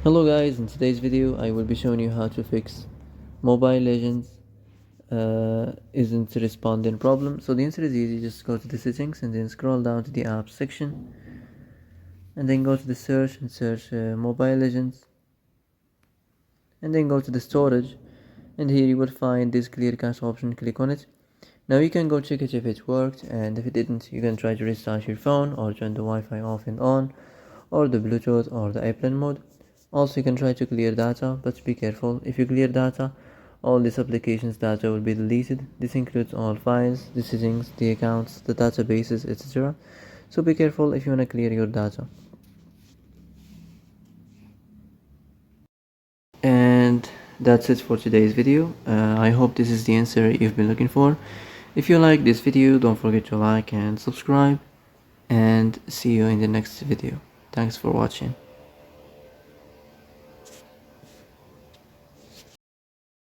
Hello guys, in today's video I will be showing you how to fix Mobile Legends isn't responding problem. So the answer is easy. Just go to the settings and then scroll down to the apps section and then go to the search and search Mobile Legends and then go to the storage, and here you will find this clear cache option. Click on it. Now you can go check it if it worked, and if it didn't you can try to restart your phone or turn the Wi-Fi off and on, or the Bluetooth or the airplane mode. Also you can try to clear data, but be careful. If you clear data, all this application's data will be deleted. This includes all files, the settings, the accounts, the databases, etc. So be careful if you want to clear your data. And that's it for today's video. I hope this is the answer you've been looking for. If you like this video, don't forget to like and subscribe, and see you in the next video. Thanks for watching.